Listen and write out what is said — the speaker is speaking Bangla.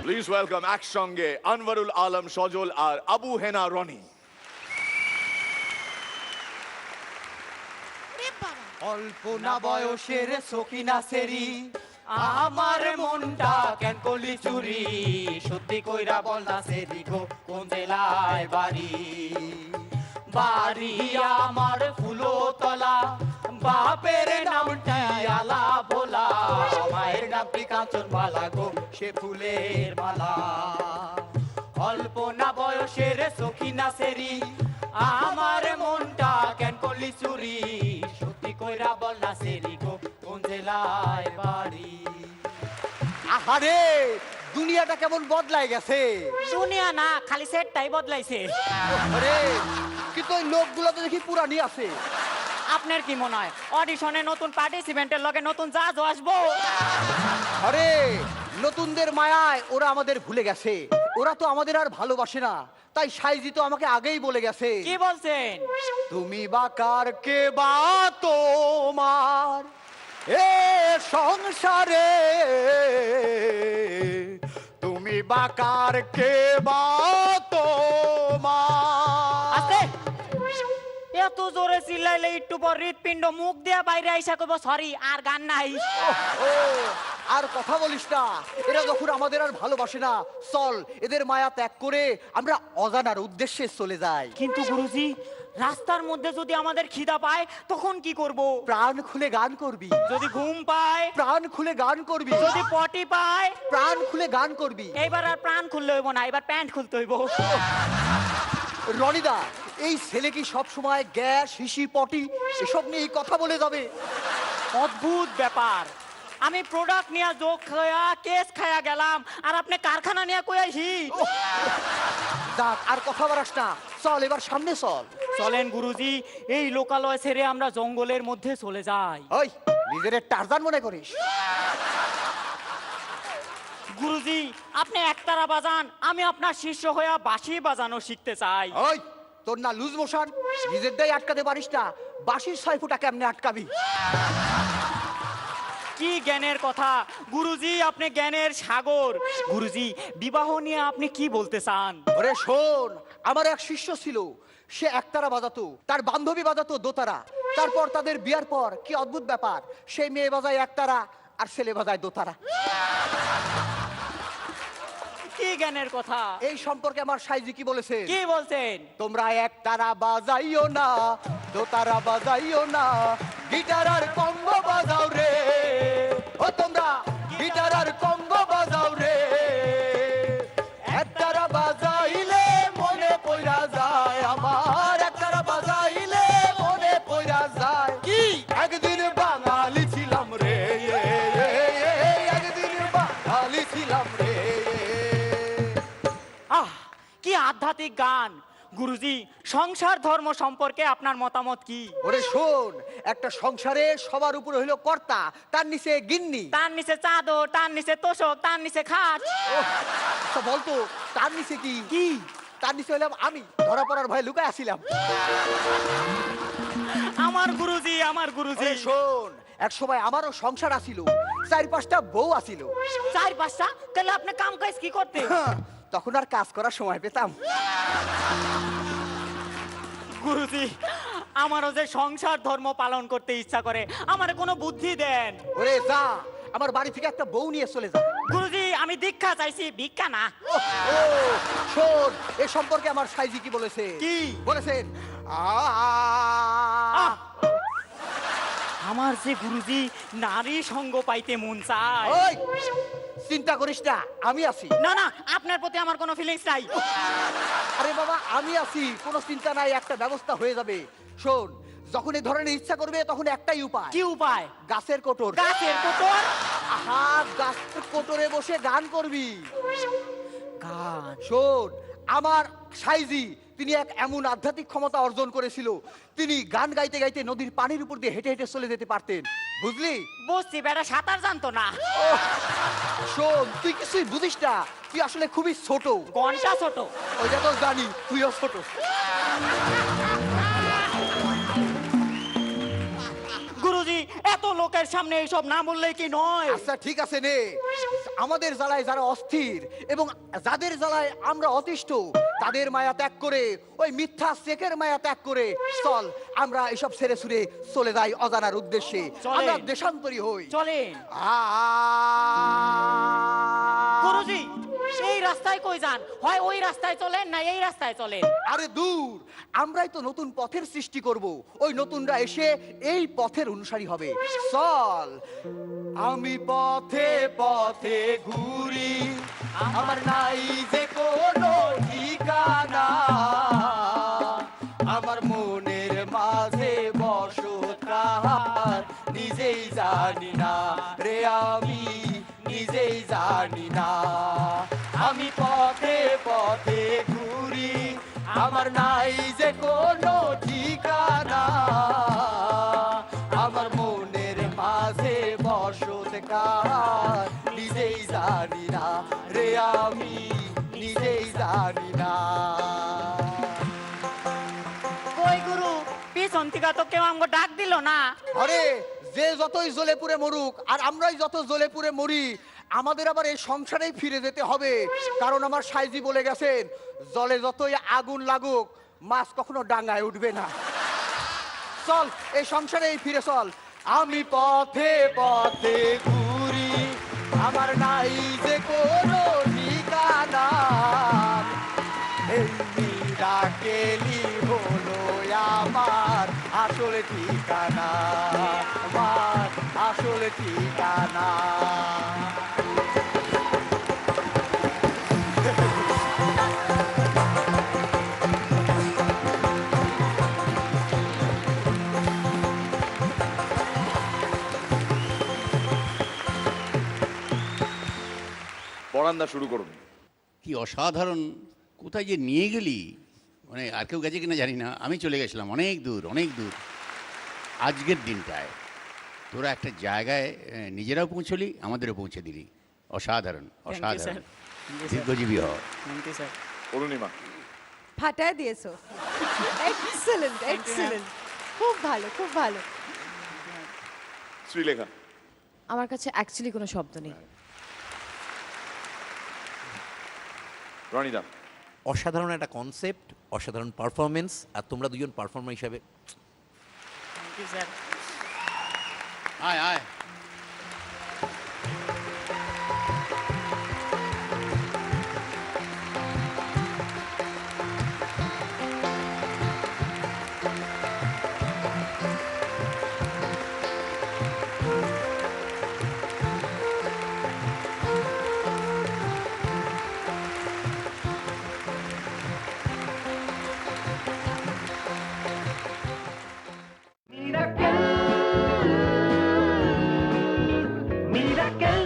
Please welcome একসঙ্গে আনওয়ারুল আলম সজল আর আবু হেনা রনি। অল্পনা বয়সের সখিনা সেরি আমার মনটা কেন করলি চুরি সত্যি কইরা বল না সেরি গো কোন জেলায় বাড়ি বাড়ি আমার ফুলতলা বাপের নামটা আলা ভোলা মায়ের নামটি কাঞ্চন মালা গো সে ফুলের মালা অল্পনা বয়সের সখিনা সেরি আমার মনটা কেন করলি চুরি সত্যি কইরা বল না সেরি গো কোন জেলায় বাড়ি আহারে দুনিয়াটা কেমন বদলাই গেছে। দুনিয়া না খালি সেটটাই বদলাইছে। আরে কিন্তু ওই লোকগুলো তো দেখি পুরানি আছে। আপনার কি মনে হয় অডিশনে নতুন পার্টিসিপেন্টের লগে নতুন জাজও আসবো? আরে নতুনদের মায়ায় ওরা আমাদের ভুলে গেছে, ওরা তো আমাদের আর ভালোবাসে না। তাই সাইজি তো আমাকে আগেই বলে গেছে। কি বলছেন? তুমি বা কার কে বা তোমার এ সংসারে, তুমি বা কার কে বা তোমার। আস্তে এত জোরে চিল্লাইলে একটু পর হৃৎপিণ্ড মুখ দিয়া বাইরে আইসা কইব সরি আর গান নাই। ও আর কথা বলিস না, এরা যখন আমাদের আর ভালোবাসে না, চল এদের মায়া ত্যাগ করে আমরা অজানার উদ্দেশ্যে চলে যাই। কিন্তু গুরুজি রাস্তার মধ্যে যদি আমাদের খিদা পায় তখন কি করব? প্রাণ খুলে গান করবি। যদি ঘুম পায়? প্রাণ খুলে গান করবি। যদি পটি পায়? প্রাণ খুলে গান করবি। এইবার আর প্রাণ খুললে হইব না, এবার প্যান্ট খুলতে হইব। রনিদা, এই ছেলে কি সব সময় গ্যাস হিসি পটি এসব নিয়ে কথা বলে যাবে? অদ্ভুত ব্যাপার, আমি প্রোডাক্ট নিয়ে যোগ খায়া কেস খায়া গেলাম আর আপনি কারখানা নিয়ে কইয়া হিট। দেখ আর কথা বাড়াস না, চল এবার সামনে চল। চলেন গুরুজি, এই লোকালয় ছেড়ে আমরা জঙ্গলের মধ্যে চলে যাই। ওই নিজের টারজান মনে করিস? গুরুজি আপনি একতারা বাজান, আমি আপনার শিষ্য হইয়া বাঁশি বাজানো শিখতে চাই। ওই তোর না লুজ মোশন, নিজেরটাই আটকাতে পারিস না, বাঁশির 6 ফুটা কেমনে আটকাবি? কি জ্ঞানের কথা গুরুজি, আপনি জ্ঞানের সাগর। গুরুজি বিবাহ নিয়ে আপনি কি বলতে চান? ওরে শোন, আমার এক শিষ্য ছিল, সে একতারা বাজাতো, তার বান্ধবী বাজাতো দোতারা। তারপর তাদের বিয়ার পর কি অদ্ভুত ব্যাপার, সেই মেয়ে বাজায় একতারা আর ছেলে বাজায় দোতারা। কি জ্ঞানের কথা? এই সম্পর্কে আমার সাইজি কি বলেছে? কি বলছেন? তোমরা একতারা বাজাইও না, দোতারা বাজাইও না, গিটার আর কঙ্গো বাজাও রে। ও তোমরা গিটার আর কঙ্গো বাজাও রে। একতারা বাজাইলে মনে পইরা যায় আমার, একতারা বাজাইলে মনে পইরা যায়। কি একদিন বাঙালি ছিলাম রে, একদিন বাঙালি ছিলাম রে। আহ কি আধ্যাত্মিক গান। গুরুজি সংসার ধর্ম সম্পর্কে আপনার মতামত কি? ওরে শোন, একটা সংসারে সবার উপরে হইলো কর্তা, তার নিচে গিন্নি, তার নিচে চাদর, তার নিচে তোষক, তার নিচে খাট। তো বলতো তার নিচে কি? কি? তার নিচে হইলাম আমি, ধরা পড়ার ভয়ে লুকায় আসিলাম। আমার গুরুজি, আমার গুরুজি। ওরে শোন, এক সময় আমারও সংসার আছিল, 4-5টা বউ আছিল। 4-5টা? তাহলে আপনি কাম কাজ কি করতে? তখন আর কাজ করার সময় পেতাম? গুরুজি আমারও যে সংসার ধর্ম পালন করতে ইচ্ছা করে, আমার কোনো বুদ্ধি দেন। ওরে যা, আমার বাড়ি থেকে একটা বউ নিয়ে চলে যা। গুরুজি আমি দীক্ষা চাইছি, ভিক্ষা না। ও শোন, এ সম্পর্কে আমার সাইজি কি বলেছে? কি বলেছেন? আহ! আমার যে গুরুজি নারী সঙ্গ পাইতে মন চায়। ওই চিন্তা করিস না, আমি আছি। না না, আপনার প্রতি আমার কোনো ফিলিংস নাই। আরে বাবা আমি আছি, কোনো চিন্তা নাই, একটা ব্যবস্থা হয়ে যাবে। শোন, যখন এই ধরনের ইচ্ছা করবে তখন একটাই উপায়। কি উপায়? গাছের কোটর। গাছের কোটর? আহা, গাছের কোটরে বসে গান করবি। গান? শোন, আমার সাইজি তিনি এক এমন আধ্যাত্মিক ক্ষমতা অর্জন করেছিল, তিনি গান গাইতে গাইতে নদীর পানির উপর দিয়ে হেঁটে হেঁটে চলে যেতে পারতেন, বুঝলি? বুঝছি, বেটা সাঁতার জানতো না। শোন, তুই কিছুই বুঝিস না, তুই আসলে খুবই ছোট। ঘন্টা ছোট? ওইটা তো জানি, তুইও ছোট। গুরুজি এত লোকের সামনে এইসব না বললেই কি নয়? আচ্ছা ঠিক আছে নে, আমাদের জ্বালায় যারা অস্থির এবং যাদের জ্বালায় আমরা অতিষ্ঠ তাদের মায়া ত্যাগ করে, ওই মিথ্যা চেকের মায়া ত্যাগ করে চল আমরা এসব ছেড়ে ছুড়ে চলে যাই অজানার উদ্দেশ্যে, চলেন। আমরা দেশান্তরী হই। চলেন। আ গুরুজি এই রাস্তায় কই যান? হয় ওই রাস্তায় চলেন না এই রাস্তায় চলেন। আরে দূর, আমরাই তো নতুন পথের সৃষ্টি করব, ওই নতুনরা এসে এই পথের অনুসারী হবে। চল। আমি পথে পথে ঘুরি, আমার নাই যে কোনো ঠিকানা, আমার মনের মাঝে বসত কাহার নিজেই জানি না রে, আমি নিজেই জানি না। আমি পথে পথে ঘুরি, আমার নাই যে কোনো ঠিকানা, আমার মনের মাঝে বসত কাহার নিজেই জানি না রে, আমি নিজেই জানি না। কই গুরু, পিছন থেকে তো কেউ আমাকে ডাক দিল না। আরে যে যতই জ্বলে পুড়ে মরুক আর আমরাই যত জ্বলে পুড়ে মরি, আমাদের আবার এই সংসারেই ফিরে যেতে হবে, কারণ আমার সাইজি বলে গেছেন জলে যতই আগুন লাগুক মাছ কখনো ডাঙায় উঠবে না। চল এই সংসারেই ফিরে চল। আমি পথে পথে ঘুরি, আমার নাই যে কোনো ঠিকানা, এই মিরাকেলি হলো আমার আসল ঠিকানা, আমার আসল ঠিকানা। পরান্দা শুরু করুন। কি অসাধারণ, কোথায় যে নিয়ে গেলি, মানে আর কেউ গেছে কিনা জানি না, আমি চলে গেছিলাম অনেক দূর অনেক দূর। আজকের দিনটায় তোরা একটা জায়গায় নিজেরাও পৌঁছলি, আমাদেরও পৌঁছে দিলি। অসাধারণ অসাধারণ, দীর্ঘজীবী হও। অরুণিমা। ফাটায় দিয়েছো। এক্সেলেন্ট এক্সেলেন্ট, খুব ভালো খুব ভালো। শ্রীলেখা। আমার কাছে অ্যাকচুয়ালি কোনো শব্দ নেই। রনিদা। অসাধারণ একটা কনসেপ্ট, অসাধারণ পারফরমেন্স, আর তোমরা দুজন পারফর্মার হিসাবে আয় আয়